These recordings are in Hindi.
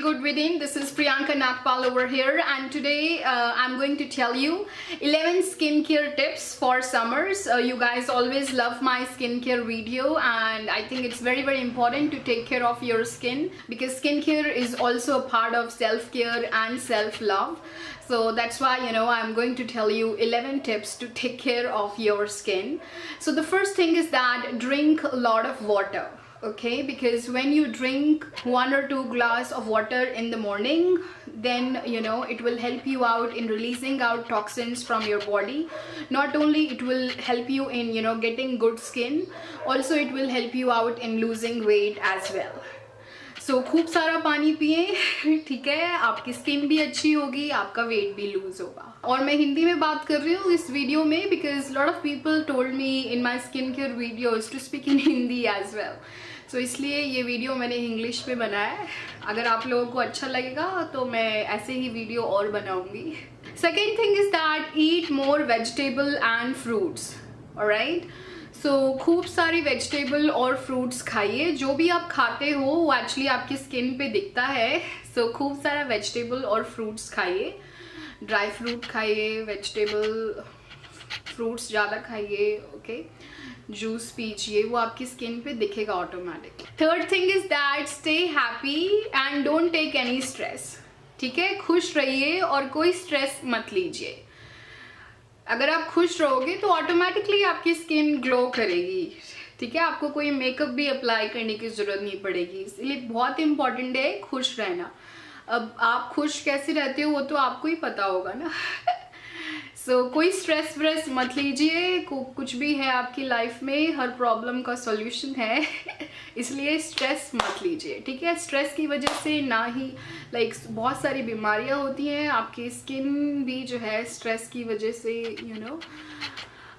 FeelGood Within. This is Priyanka Nagpal over here, and today I'm going to tell you 11 skincare tips for summers. You guys always love my skincare video, and I think it's very important to take care of your skin because skincare is also a part of self-care and self-love. So that's why, I'm going to tell you 11 tips to take care of your skin. So the first thing is that drink a lot of water. Okay, because when you drink 1 or 2 glasses of water in the morning, then it will help you out in releasing out toxins from your body. Not only it will help you in getting good skin, also it will help you out in losing weight as well. So खूब सारा पानी पिए, ठीक है, आपकी स्किन भी अच्छी होगी, आपका वेट भी लूज होगा. और मैं हिंदी में बात कर रही हूँ इस वीडियो में because lot of people told me in my skincare videos to speak in Hindi as well. So इसलिए ये वीडियो मैंने इंग्लिश में बनाया है. अगर आप लोगों को अच्छा लगेगा तो मैं ऐसे ही वीडियो और बनाऊंगी. Second thing is that eat more vegetable and fruits. Alright? So खूब सारी वेजिटेबल और फ्रूट्स खाइए. जो भी आप खाते हो वो एक्चुअली आपकी स्किन पे दिखता है. So खूब सारा वेजिटेबल और फ्रूट्स खाइए. ड्राई फ्रूट खाइए, वेजिटेबल फ्रूट्स ज़्यादा खाइए. ओके, जूस पीजिए, वो आपकी स्किन पे दिखेगा automatic. Third thing is that stay happy and don't take any stress. ठीक है, खुश रहिए और कोई स्ट्रेस मत लीजिए. अगर आप खुश रहोगे तो ऑटोमेटिकली आपकी स्किन ग्लो करेगी. ठीक है, आपको कोई मेकअप भी अप्लाई करने की जरूरत नहीं पड़ेगी. इसलिए बहुत इंपॉर्टेंट है खुश रहना. अब आप खुश कैसे रहते हो वो तो आपको ही पता होगा ना. सो कोई स्ट्रेस व्रेस मत लीजिए. कुछ भी है आपकी लाइफ में, हर प्रॉब्लम का सॉल्यूशन है. इसलिए स्ट्रेस मत लीजिए. ठीक है, स्ट्रेस की वजह से ना ही बहुत सारी बीमारियां होती हैं. आपकी स्किन भी जो है स्ट्रेस की वजह से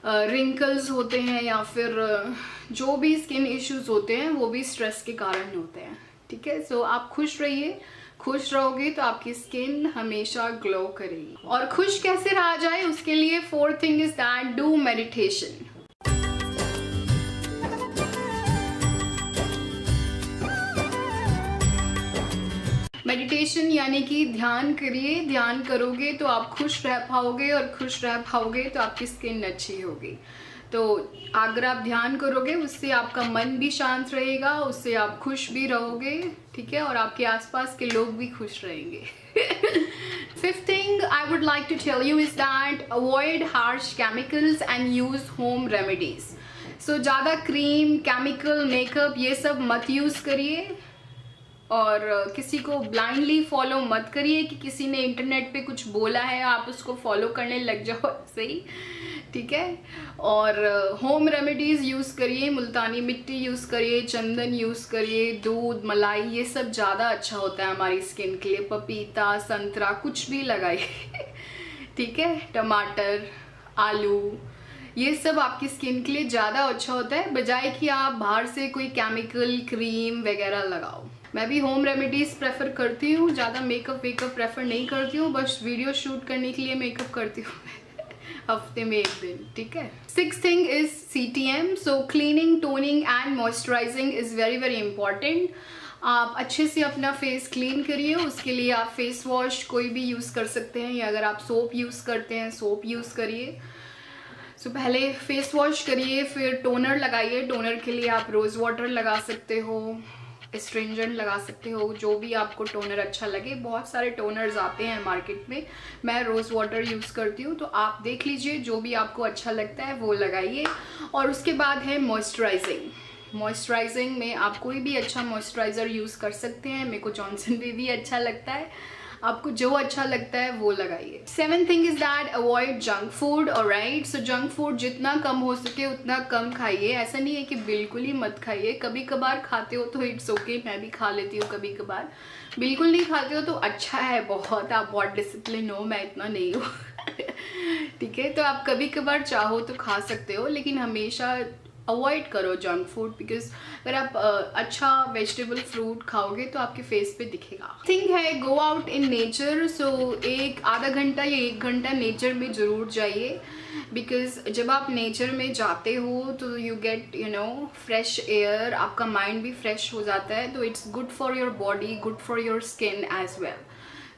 रिंकल्स होते हैं या फिर जो भी स्किन इश्यूज होते हैं वो भी स्ट्रेस के कारण होते हैं. ठीक है, सो आप खुश रहिए. खुश रहोगे तो आपकी स्किन हमेशा ग्लो करेगी. और खुश कैसे रहा जाए उसके लिए fourth thing is that do meditation. Meditation यानी कि ध्यान करिए. ध्यान करोगे तो आप खुश रह पाओगे और खुश रह पाओगे तो आपकी स्किन अच्छी होगी. तो अगर आप ध्यान करोगे उससे आपका मन भी शांत रहेगा, उससे आप खुश भी रहोगे. ठीक है, और आपके आसपास के लोग भी खुश रहेंगे. Fifth thing I would like to tell you is that avoid harsh chemicals and use home remedies. So ज़्यादा क्रीम, केमिकल, मेकअप ये सब मत यूज़ करिए. और किसी को ब्लाइंडली फॉलो मत करिए कि किसी ने इंटरनेट पे कुछ बोला है आप उसको फॉलो करने लग जाओ सही. ठीक है, और होम रेमेडीज़ यूज़ करिए. मुल्तानी मिट्टी यूज़ करिए, चंदन यूज़ करिए, दूध, मलाई, ये सब ज़्यादा अच्छा होता है हमारी स्किन के लिए. पपीता, संतरा, कुछ भी लगाइए. ठीक है, टमाटर, आलू, ये सब आपकी स्किन के लिए ज़्यादा अच्छा होता है बजाय कि आप बाहर से कोई केमिकल क्रीम वगैरह लगाओ. मैं भी होम रेमेडीज़ प्रेफर करती हूँ, ज़्यादा मेकअप वेकअप प्रेफर नहीं करती हूँ. बस वीडियो शूट करने के लिए मेकअप करती हूँ हफ्ते में 1 दिन. ठीक है. Sixth thing is CTM. So cleaning, toning and moisturising is very important. आप अच्छे से अपना फेस क्लीन करिए. उसके लिए आप फेस वॉश कोई भी यूज़ कर सकते हैं, या अगर आप सोप यूज़ करते हैं सोप यूज़ करिए. सो पहले फेस वॉश करिए, फिर टोनर लगाइए. टोनर के लिए आप रोज़ वाटर लगा सकते हो, एस्ट्रिंजेंट लगा सकते हो, जो भी आपको टोनर अच्छा लगे. बहुत सारे टोनर्स आते हैं मार्केट में. मैं रोज़ वाटर यूज़ करती हूँ, तो आप देख लीजिए जो भी आपको अच्छा लगता है वो लगाइए. और उसके बाद है मॉइस्चराइजिंग. मॉइस्चराइजिंग में आप कोई भी अच्छा मॉइस्चराइज़र यूज़ कर सकते हैं. मेरे को जॉनसन बेबी अच्छा लगता है. आपको जो अच्छा लगता है वो लगाइए. Seventh thing is that avoid junk food. Alright, so junk food जितना कम हो सके उतना कम खाइए. ऐसा नहीं है कि बिल्कुल ही मत खाइए. कभी कभार खाते हो तो इट्स ओके. मैं भी खा लेती हूँ कभी कभार. बिल्कुल नहीं खाते हो तो अच्छा है, बहुत आप बहुत डिसिप्लिन हो. मैं इतना नहीं हूँ. ठीक है, तो आप कभी कभार चाहो तो खा सकते हो, लेकिन हमेशा अवॉइड करो जंक फूड, बिकॉज अगर आप अच्छा वेजिटेबल फ्रूट खाओगे तो आपके फेस पे दिखेगा. थिंग है, गो आउट इन नेचर. सो एक आधा घंटा या 1 घंटा नेचर में ज़रूर जाइए, बिकॉज जब आप नेचर में जाते हो तो यू गेट फ्रेश एयर, आपका माइंड भी फ्रेश हो जाता है. तो it's good for your body, good for your skin as well.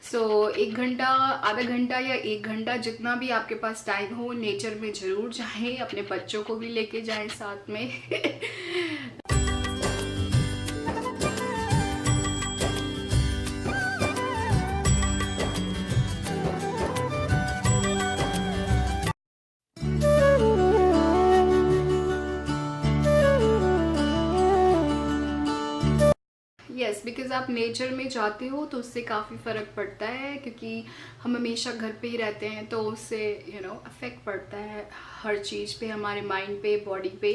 So 1 घंटा, आधा घंटा या 1 घंटा जितना भी आपके पास टाइम हो, नेचर में ज़रूर जाएं. अपने बच्चों को भी लेके जाएं साथ में. यस, बिकॉज आप नेचर में जाते हो तो उससे काफ़ी फ़र्क पड़ता है, क्योंकि हम हमेशा घर पे ही रहते हैं तो उससे अफेक्ट पड़ता है हर चीज़ पे, हमारे माइंड पे, बॉडी पे.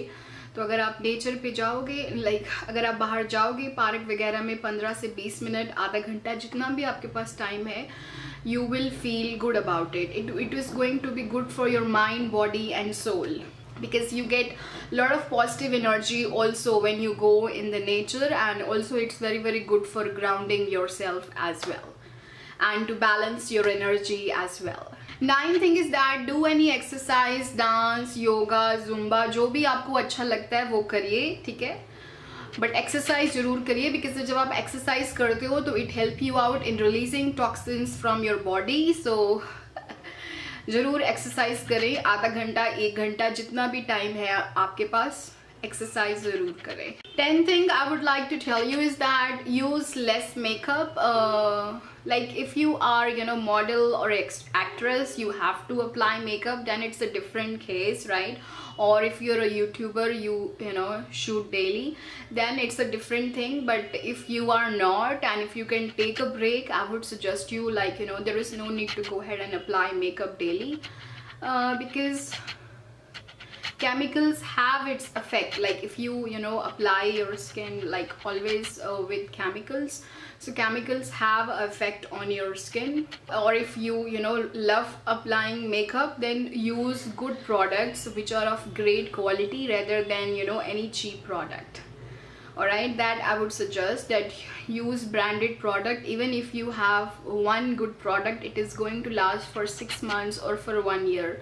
तो अगर आप नेचर पे जाओगे, अगर आप बाहर जाओगे पार्क वगैरह में 15 से 20 मिनट, आधा घंटा, जितना भी आपके पास टाइम है, you will feel good about it. It is going to be good for your mind, body and soul, because you get lot of positive energy also when you go in the nature, and also it's very, very good for grounding yourself as well and to balance your energy as well. 9th thing is that do any exercise, dance, yoga, zumba, जो भी आपको अच्छा लगता है वो करिए, ठीक है. बट एक्सरसाइज जरूर करिए, बिकॉज जब आप एक्सरसाइज करते हो तो it help you out in releasing toxins from your body. So ज़रूर एक्सरसाइज करें, आधा घंटा, 1 घंटा, जितना भी टाइम है आपके पास, एक्सरसाइज ज़रूर करें. 10th thing I would like to tell you is that use less makeup. Like if you are model or actress, you have to apply makeup, then it's a different case, right? Or if you're a YouTuber, you shoot daily, then it's a different thing. But if you are not, and if you can take a break, I would suggest you, there is no need to go ahead and apply makeup daily, because chemicals have its effect. Like if you apply your skin always with chemicals, so chemicals have effect on your skin. Or if you love applying makeup, then use good products which are of great quality rather than any cheap product. Alright, that I would suggest, that use branded product. Even if you have one good product, it is going to last for 6 months or for 1 year,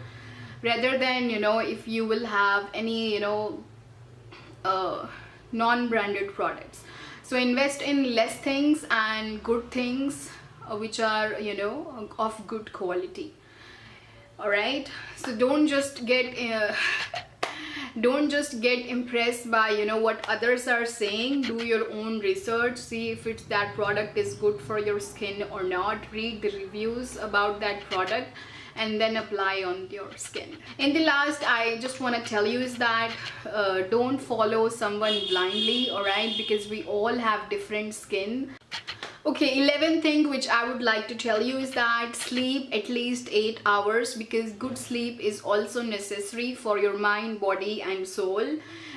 rather than if you will have any non-branded products. So invest in less things and good things which are of good quality. All right, so don't just get impressed by what others are saying. Do your own research, see if that product is good for your skin or not. Read the reviews about that product and then apply on your skin. In the last, I just want to tell you is that don't follow someone blindly, alright, because we all have different skin. Okay, 11th thing which I would like to tell you is that sleep at least 8 hours, because good sleep is also necessary for your mind, body and soul.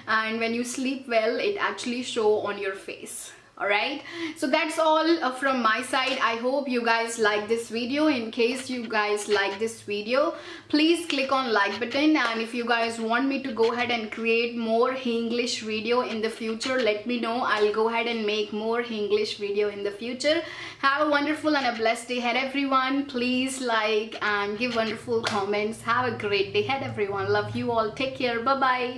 And when you sleep well, it actually show on your face. Alright, so that's all from my side. I hope you guys like this video. In case you guys like this video, please click on like button, and if you guys want me to go ahead and create more English video in the future, let me know. I'll go ahead and make more English video in the future. Have a wonderful and a blessed day ahead, everyone. Please like and give wonderful comments. Have a great day ahead, everyone. Love you all. Take care. Bye bye.